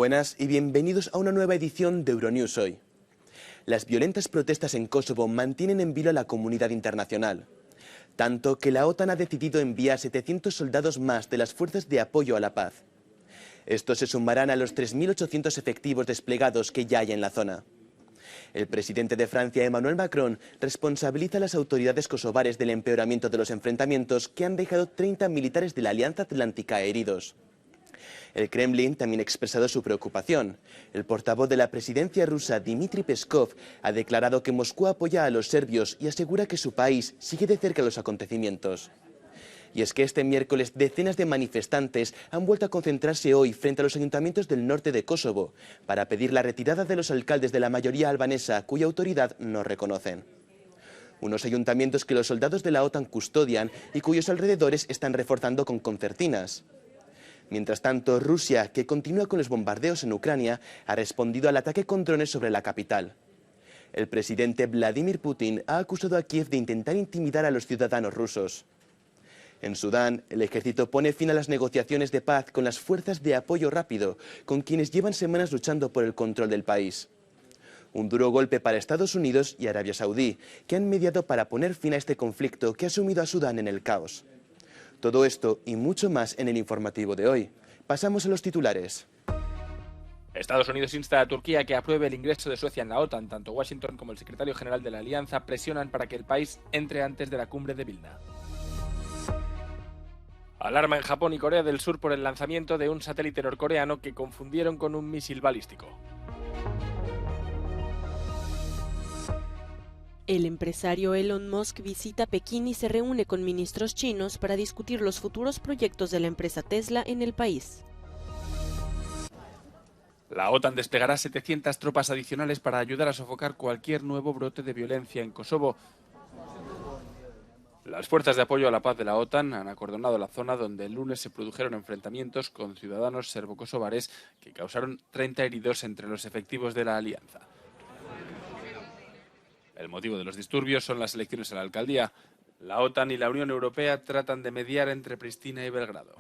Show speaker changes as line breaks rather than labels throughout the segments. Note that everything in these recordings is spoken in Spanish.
Buenas y bienvenidos a una nueva edición de Euronews Hoy. Las violentas protestas en Kosovo mantienen en vilo a la comunidad internacional, tanto que la OTAN ha decidido enviar 700 soldados más de las fuerzas de apoyo a la paz. Estos se sumarán a los 3.800 efectivos desplegados que ya hay en la zona. El presidente de Francia, Emmanuel Macron, responsabiliza a las autoridades kosovares del empeoramiento de los enfrentamientos que han dejado 30 militares de la Alianza Atlántica heridos. El Kremlin también ha expresado su preocupación. El portavoz de la presidencia rusa, Dmitry Peskov, ha declarado que Moscú apoya a los serbios y asegura que su país sigue de cerca los acontecimientos. Y es que este miércoles decenas de manifestantes han vuelto a concentrarse hoy frente a los ayuntamientos del norte de Kosovo para pedir la retirada de los alcaldes de la mayoría albanesa cuya autoridad no reconocen. Unos ayuntamientos que los soldados de la OTAN custodian y cuyos alrededores están reforzando con concertinas. Mientras tanto, Rusia, que continúa con los bombardeos en Ucrania, ha respondido al ataque con drones sobre la capital. El presidente Vladimir Putin ha acusado a Kiev de intentar intimidar a los ciudadanos rusos. En Sudán, el ejército pone fin a las negociaciones de paz con las fuerzas de apoyo rápido, con quienes llevan semanas luchando por el control del país. Un duro golpe para Estados Unidos y Arabia Saudí, que han mediado para poner fin a este conflicto que ha sumido a Sudán en el caos. Todo esto y mucho más en el informativo de hoy. Pasamos a los titulares.
Estados Unidos insta a Turquía a que apruebe el ingreso de Suecia en la OTAN. Tanto Washington como el secretario general de la Alianza presionan para que el país entre antes de la cumbre de Vilna. Alarma en Japón y Corea del Sur por el lanzamiento de un satélite norcoreano que confundieron con un misil balístico.
El empresario Elon Musk visita Pekín y se reúne con ministros chinos para discutir los futuros proyectos de la empresa Tesla en el país.
La OTAN desplegará 700 tropas adicionales para ayudar a sofocar cualquier nuevo brote de violencia en Kosovo. Las fuerzas de apoyo a la paz de la OTAN han acordonado la zona donde el lunes se produjeron enfrentamientos con ciudadanos serbo-kosovares que causaron 30 heridos entre los efectivos de la alianza. El motivo de los disturbios son las elecciones a la alcaldía. La OTAN y la Unión Europea tratan de mediar entre Pristina y Belgrado.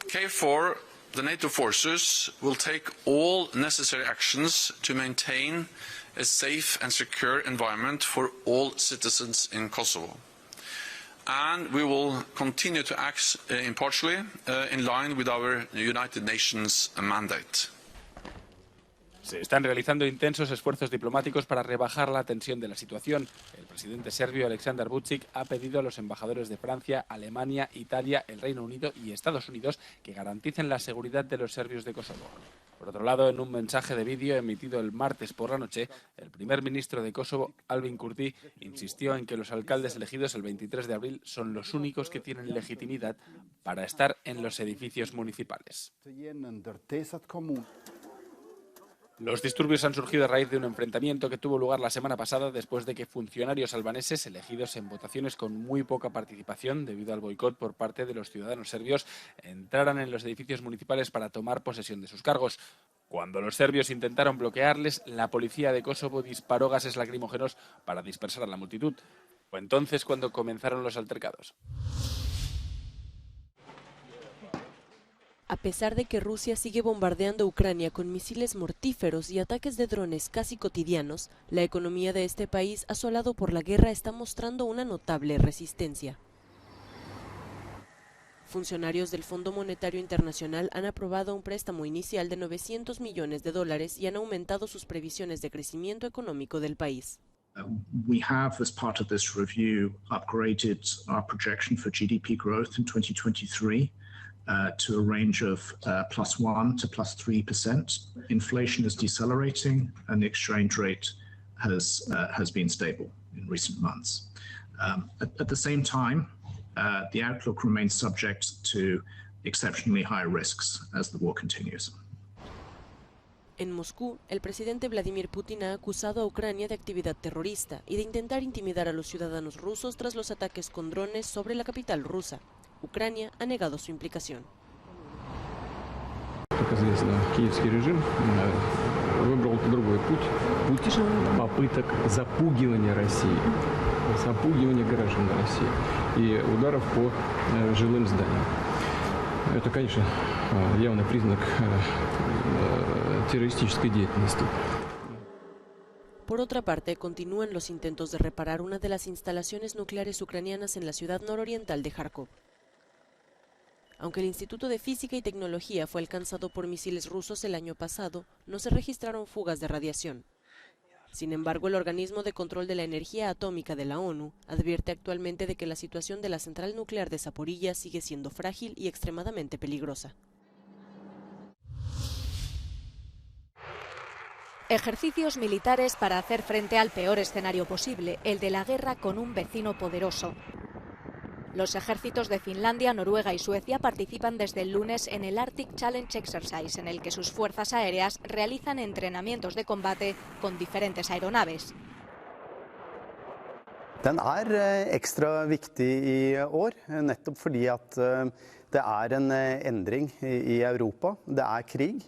KFOR, the NATO forces, will take all necessary actions to maintain a safe and secure environment for all citizens in Kosovo. And we will continue to act impartially in line with our United Nations mandate.
Se están realizando intensos esfuerzos diplomáticos para rebajar la tensión de la situación. El presidente serbio Aleksandar Vučić ha pedido a los embajadores de Francia, Alemania, Italia, el Reino Unido y Estados Unidos que garanticen la seguridad de los serbios de Kosovo. Por otro lado, en un mensaje de vídeo emitido el martes por la noche, el primer ministro de Kosovo, Albin Kurti, insistió en que los alcaldes elegidos el 23 de abril son los únicos que tienen legitimidad para estar en los edificios municipales. Los disturbios han surgido a raíz de un enfrentamiento que tuvo lugar la semana pasada después de que funcionarios albaneses elegidos en votaciones con muy poca participación debido al boicot por parte de los ciudadanos serbios entraran en los edificios municipales para tomar posesión de sus cargos. Cuando los serbios intentaron bloquearles, la policía de Kosovo disparó gases lacrimógenos para dispersar a la multitud. Fue entonces cuando comenzaron los altercados.
A pesar de que Rusia sigue bombardeando Ucrania con misiles mortíferos y ataques de drones casi cotidianos, la economía de este país asolado por la guerra está mostrando una notable resistencia. Funcionarios del Fondo Monetario Internacional han aprobado un préstamo inicial de $900 millones y han aumentado sus previsiones de crecimiento económico del país.
We have, as part of this review, upgraded our projection for GDP growth in 2023. To a range of +1% to +3%. Inflation is decelerating and the exchange rate has been stable in recent months. At the same time, the outlook remains subject to exceptionally high risks as the war continues.
En Moscú, el presidente Vladimir Putin ha acusado a Ucrania de actividad terrorista y de intentar intimidar a los ciudadanos rusos tras los ataques con drones sobre la capital rusa. Ucrania ha negado su implicación.
Как известно, киевский режим выбрал другой путь попыток запугивания России, запугивания граждан России и ударов по жилым зданиям. Это, конечно, явный признак террористической деятельности.
Por otra parte, continúan los intentos de reparar una de las instalaciones nucleares ucranianas en la ciudad nororiental de Kharkov. Aunque el Instituto de Física y Tecnología fue alcanzado por misiles rusos el año pasado, no se registraron fugas de radiación. Sin embargo, el Organismo de Control de la Energía Atómica de la ONU advierte actualmente de que la situación de la central nuclear de Zaporilla sigue siendo frágil y extremadamente peligrosa.
Ejercicios militares para hacer frente al peor escenario posible, el de la guerra con un vecino poderoso. Los ejércitos de Finlandia, Noruega y Suecia participan desde el lunes en el Arctic Challenge Exercise, en el que sus fuerzas aéreas realizan entrenamientos de combate con diferentes aeronaves.
Den ekstra viktig i år, nettopp fordi at det en endring i Europa, det krig,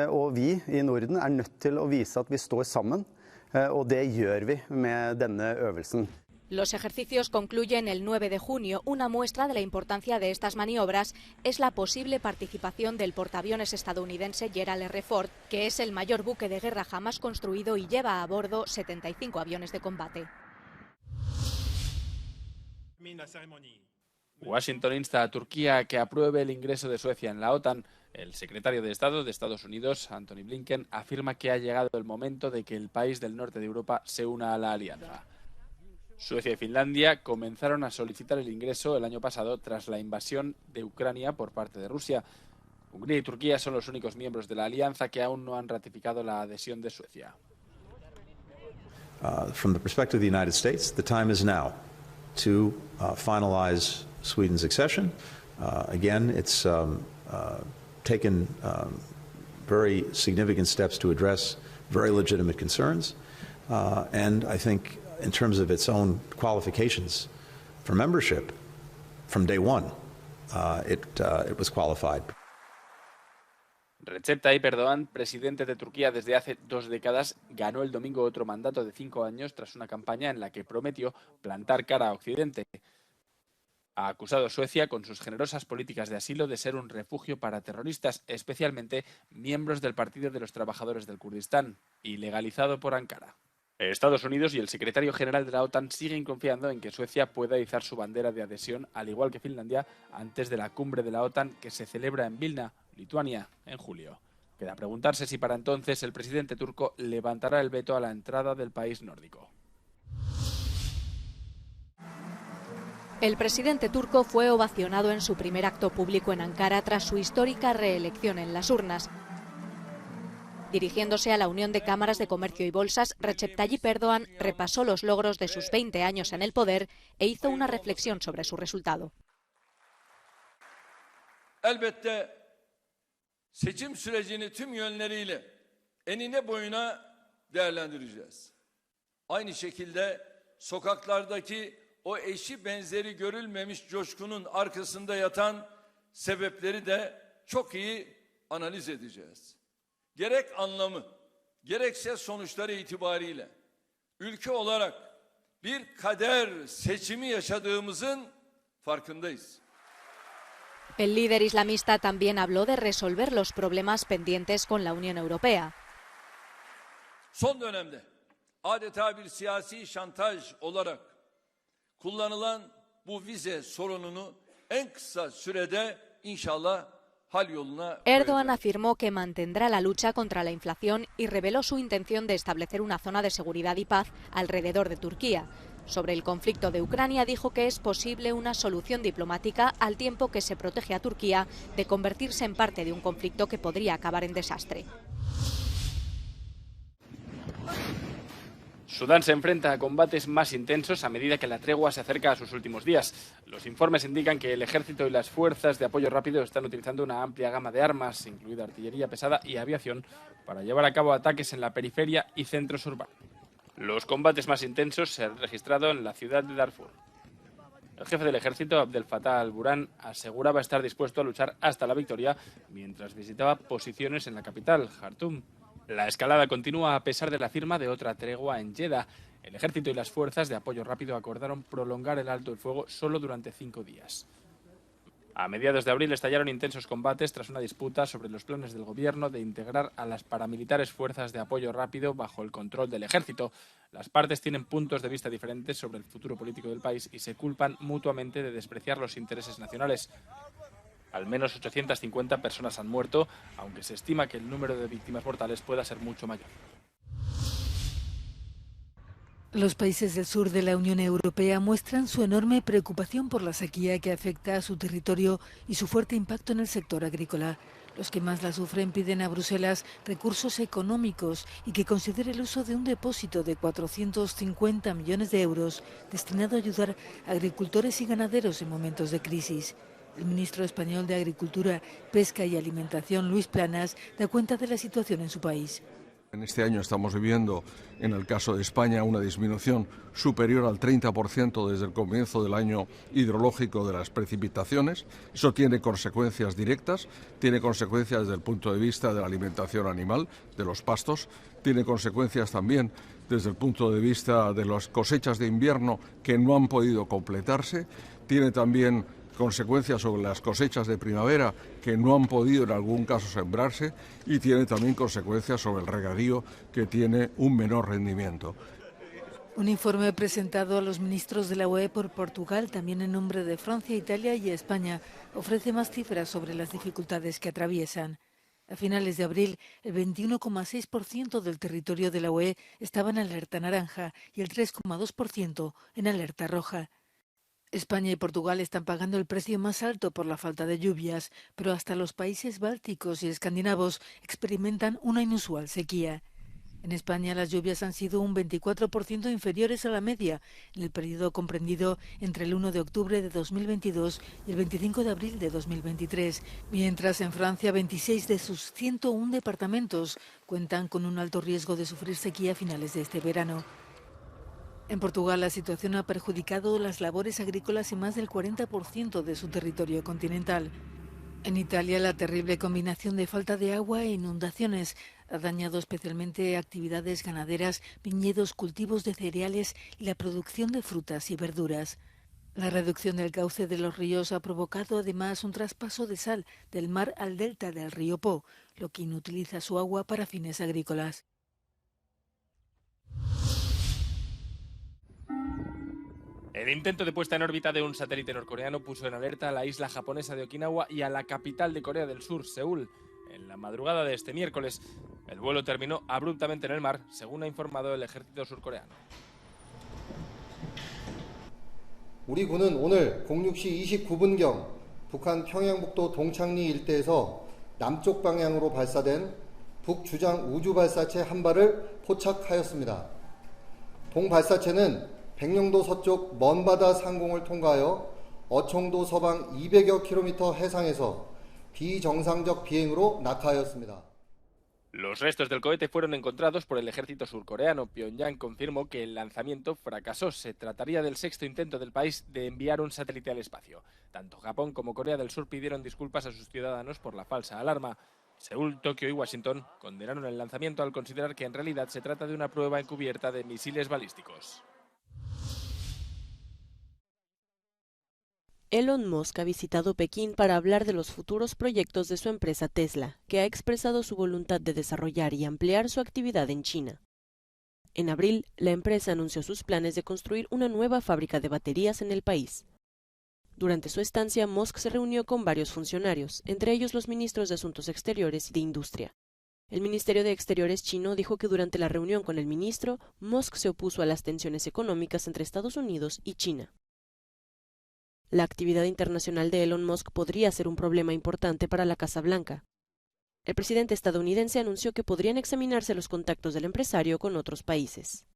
og vi i Norden nødt til å vise at vi står sammen, og det gjør vi med denne øvelsen.
Los ejercicios concluyen el 9 de junio. Una muestra de la importancia de estas maniobras es la posible participación del portaaviones estadounidense Gerald R. Ford, que es el mayor buque de guerra jamás construido y lleva a bordo 75 aviones de combate.
Washington insta a Turquía a que apruebe el ingreso de Suecia en la OTAN. El secretario de Estado de Estados Unidos, Antony Blinken, afirma que ha llegado el momento de que el país del norte de Europa se una a la alianza. Suecia y Finlandia comenzaron a solicitar el ingreso el año pasado tras la invasión de Ucrania por parte de Rusia. Hungría y Turquía son los únicos miembros de la alianza que aún no han ratificado la adhesión de Suecia.
From the perspective of the United States, the time is now to finalize Sweden's accession. Again, it's taken very significant steps to address very legitimate concerns, and I think in terms of its own qualifications for membership, from day one, it was qualified.
Recep Tayyip Erdogan, presidente de Turquía desde hace 2 décadas, ganó el domingo otro mandato de 5 años tras una campaña en la que prometió plantar cara a Occidente. Ha acusado a Suecia, con sus generosas políticas de asilo, de ser un refugio para terroristas, especialmente miembros del Partido de los Trabajadores del Kurdistán, ilegalizado por Ankara. Estados Unidos y el secretario general de la OTAN siguen confiando en que Suecia pueda izar su bandera de adhesión, al igual que Finlandia, antes de la cumbre de la OTAN que se celebra en Vilna, Lituania, en julio. Queda preguntarse si para entonces el presidente turco levantará el veto a la entrada del país nórdico.
El presidente turco fue ovacionado en su primer acto público en Ankara tras su histórica reelección en las urnas. Dirigiéndose a la Unión de Cámaras de Comercio y Bolsas, Recep Tayyip Erdogan repasó los logros de sus 20 años en el poder e hizo una reflexión sobre su resultado.
Elbette seçim sürecini tüm yönleriyle enine boyuna değerlendireceğiz. Aynı şekilde sokaklardaki o eşi benzeri görülmemiş coşkunun arkasında yatan sebepleri de çok iyi analiz edeceğiz. Gerek anlamı, gerekse sonuçları itibariyle ülke olarak bir kader seçimi yaşadığımızın farkındayız.
El líder islamista también habló de resolver los problemas pendientes con la Unión Europea.
Son dönemde adeta bir siyasi şantaj olarak kullanılan bu vize sorununu en kısa sürede inşallah hal yoluna
Erdogan afirmó que mantendrá la lucha contra la inflación y reveló su intención de establecer una zona de seguridad y paz alrededor de Turquía. Sobre el conflicto de Ucrania dijo que es posible una solución diplomática al tiempo que se protege a Turquía de convertirse en parte de un conflicto que podría acabar en desastre.
Sudán se enfrenta a combates más intensos a medida que la tregua se acerca a sus últimos días. Los informes indican que el ejército y las fuerzas de apoyo rápido están utilizando una amplia gama de armas, incluida artillería pesada y aviación, para llevar a cabo ataques en la periferia y centros urbanos. Los combates más intensos se han registrado en la ciudad de Darfur. El jefe del ejército, Abdel Fattah al-Burhan, aseguraba estar dispuesto a luchar hasta la victoria mientras visitaba posiciones en la capital, Jartum. La escalada continúa a pesar de la firma de otra tregua en Jeddah. El ejército y las fuerzas de apoyo rápido acordaron prolongar el alto el fuego solo durante 5 días. A mediados de abril estallaron intensos combates tras una disputa sobre los planes del gobierno de integrar a las paramilitares fuerzas de apoyo rápido bajo el control del ejército. Las partes tienen puntos de vista diferentes sobre el futuro político del país y se culpan mutuamente de despreciar los intereses nacionales. Al menos 850 personas han muerto, aunque se estima que el número de víctimas mortales pueda ser mucho mayor.
Los países del sur de la Unión Europea muestran su enorme preocupación por la sequía que afecta a su territorio y su fuerte impacto en el sector agrícola. Los que más la sufren piden a Bruselas recursos económicos y que considere el uso de un depósito de 450 millones de euros destinado a ayudar a agricultores y ganaderos en momentos de crisis. El ministro español de Agricultura, Pesca y Alimentación, Luis Planas, da cuenta de la situación en su país.
En este año estamos viviendo, en el caso de España, una disminución superior al 30% desde el comienzo del año hidrológico de las precipitaciones. Eso tiene consecuencias directas, tiene consecuencias desde el punto de vista de la alimentación animal, de los pastos, tiene consecuencias también desde el punto de vista de las cosechas de invierno que no han podido completarse, tiene también consecuencias sobre las cosechas de primavera que no han podido en algún caso sembrarse y tiene también consecuencias sobre el regadío que tiene un menor rendimiento.
Un informe presentado a los ministros de la UE por Portugal, también en nombre de Francia, Italia y España, ofrece más cifras sobre las dificultades que atraviesan. A finales de abril, el 21,6% del territorio de la UE estaba en alerta naranja y el 3,2% en alerta roja. España y Portugal están pagando el precio más alto por la falta de lluvias, pero hasta los países bálticos y escandinavos experimentan una inusual sequía. En España las lluvias han sido un 24% inferiores a la media en el periodo comprendido entre el 1 de octubre de 2022 y el 25 de abril de 2023, mientras en Francia 26 de sus 101 departamentos cuentan con un alto riesgo de sufrir sequía a finales de este verano. En Portugal la situación ha perjudicado las labores agrícolas en más del 40% de su territorio continental. En Italia la terrible combinación de falta de agua e inundaciones ha dañado especialmente actividades ganaderas, viñedos, cultivos de cereales y la producción de frutas y verduras. La reducción del cauce de los ríos ha provocado además un traspaso de sal del mar al delta del río Po, lo que inutiliza su agua para fines agrícolas.
El intento de puesta en órbita de un satélite norcoreano puso en alerta a la isla japonesa de Okinawa y a la capital de Corea del Sur, Seúl, en la madrugada de este miércoles. El vuelo terminó abruptamente en el mar, según ha informado el ejército surcoreano.
우리 군은 오늘 06시 29분경 북한 평양북도 동창리 일대에서 남쪽 방향으로 발사된 북주장 우주발사체 한 발을 포착하였습니다. 동발사체는 백령도 서쪽 먼바다 상공을 통과하여 어청도 서방 200여 킬로미터 해상에서 비정상적 비행으로 낙하하였습니다.
Los restos del cohete fueron encontrados por el ejército surcoreano. Pyongyang confirmó que el lanzamiento fracasó. Se trataría del sexto intento del país de enviar un satélite al espacio. Tanto Japón como Corea del Sur pidieron disculpas a sus ciudadanos por la falsa alarma. Seúl, Tokio y Washington condenaron el lanzamiento al considerar que en realidad se trata de una prueba encubierta de misiles balísticos.
Elon Musk ha visitado Pekín para hablar de los futuros proyectos de su empresa Tesla, que ha expresado su voluntad de desarrollar y ampliar su actividad en China. En abril, la empresa anunció sus planes de construir una nueva fábrica de baterías en el país. Durante su estancia, Musk se reunió con varios funcionarios, entre ellos los ministros de Asuntos Exteriores y de Industria. El Ministerio de Exteriores chino dijo que durante la reunión con el ministro, Musk se opuso a las tensiones económicas entre Estados Unidos y China. La actividad internacional de Elon Musk podría ser un problema importante para la Casa Blanca. El presidente estadounidense anunció que podrían examinarse los contactos del empresario con otros países.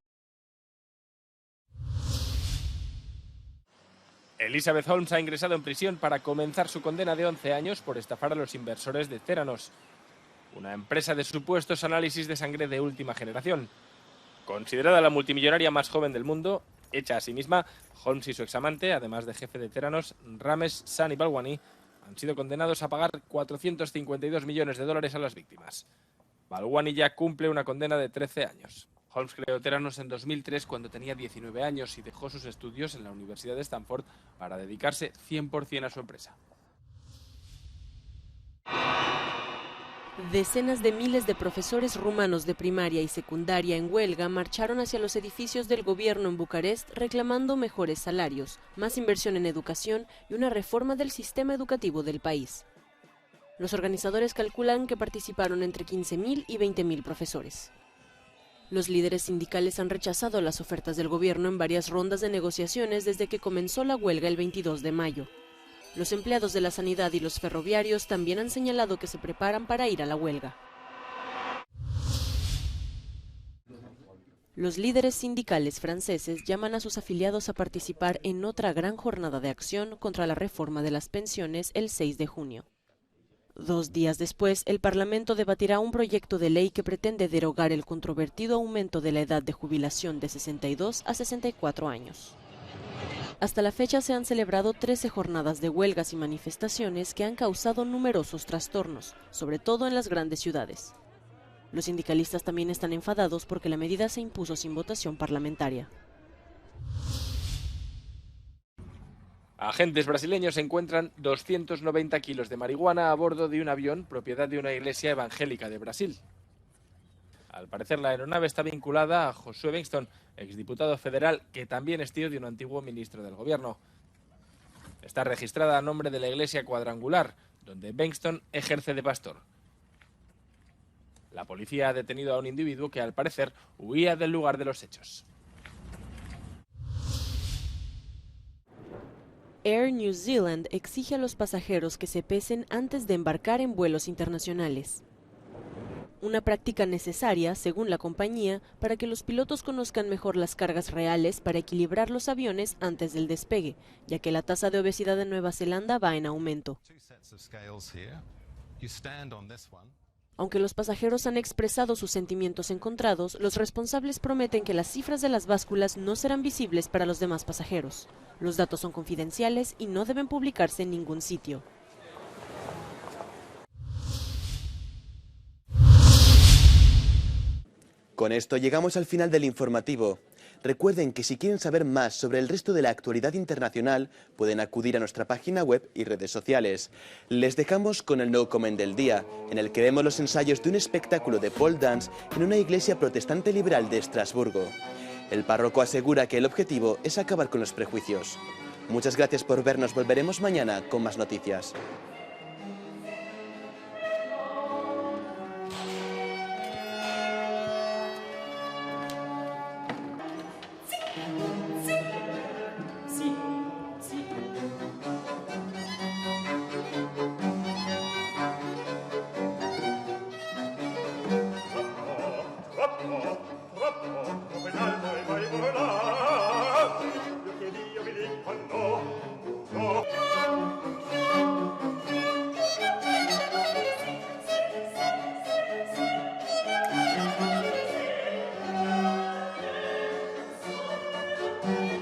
Elizabeth Holmes ha ingresado en prisión para comenzar su condena de 11 años por estafar a los inversores de Theranos, una empresa de supuestos análisis de sangre de última generación. Considerada la multimillonaria más joven del mundo, hecha a sí misma, Holmes y su examante, además de jefe de Theranos, Ramesh Sani Balwani, han sido condenados a pagar $452 millones a las víctimas. Balwani ya cumple una condena de 13 años. Holmes creó Theranos en 2003 cuando tenía 19 años y dejó sus estudios en la Universidad de Stanford para dedicarse 100% a su empresa.
Decenas de miles de profesores rumanos de primaria y secundaria en huelga marcharon hacia los edificios del gobierno en Bucarest reclamando mejores salarios, más inversión en educación y una reforma del sistema educativo del país. Los organizadores calculan que participaron entre 15.000 y 20.000 profesores. Los líderes sindicales han rechazado las ofertas del gobierno en varias rondas de negociaciones desde que comenzó la huelga el 22 de mayo. Los empleados de la sanidad y los ferroviarios también han señalado que se preparan para ir a la huelga. Los líderes sindicales franceses llaman a sus afiliados a participar en otra gran jornada de acción contra la reforma de las pensiones el 6 de junio. 2 días después, el Parlamento debatirá un proyecto de ley que pretende derogar el controvertido aumento de la edad de jubilación de 62 a 64 años. Hasta la fecha se han celebrado 13 jornadas de huelgas y manifestaciones que han causado numerosos trastornos, sobre todo en las grandes ciudades. Los sindicalistas también están enfadados porque la medida se impuso sin votación parlamentaria.
Agentes brasileños encuentran 290 kilos de marihuana a bordo de un avión propiedad de una iglesia evangélica de Brasil. Al parecer, la aeronave está vinculada a Josué Bengtsson, exdiputado federal, que también es tío de un antiguo ministro del gobierno. Está registrada a nombre de la iglesia cuadrangular, donde Bengtsson ejerce de pastor. La policía ha detenido a un individuo que, al parecer, huía del lugar de los hechos.
Air New Zealand exige a los pasajeros que se pesen antes de embarcar en vuelos internacionales. Una práctica necesaria, según la compañía, para que los pilotos conozcan mejor las cargas reales para equilibrar los aviones antes del despegue, ya que la tasa de obesidad en Nueva Zelanda va en aumento. Aunque los pasajeros han expresado sus sentimientos encontrados, los responsables prometen que las cifras de las básculas no serán visibles para los demás pasajeros. Los datos son confidenciales y no deben publicarse en ningún sitio.
Con esto llegamos al final del informativo. Recuerden que si quieren saber más sobre el resto de la actualidad internacional, pueden acudir a nuestra página web y redes sociales. Les dejamos con el No Comment del día, en el que vemos los ensayos de un espectáculo de pole dance en una iglesia protestante liberal de Estrasburgo. El párroco asegura que el objetivo es acabar con los prejuicios. Muchas gracias por vernos, volveremos mañana con más noticias.
Thank you.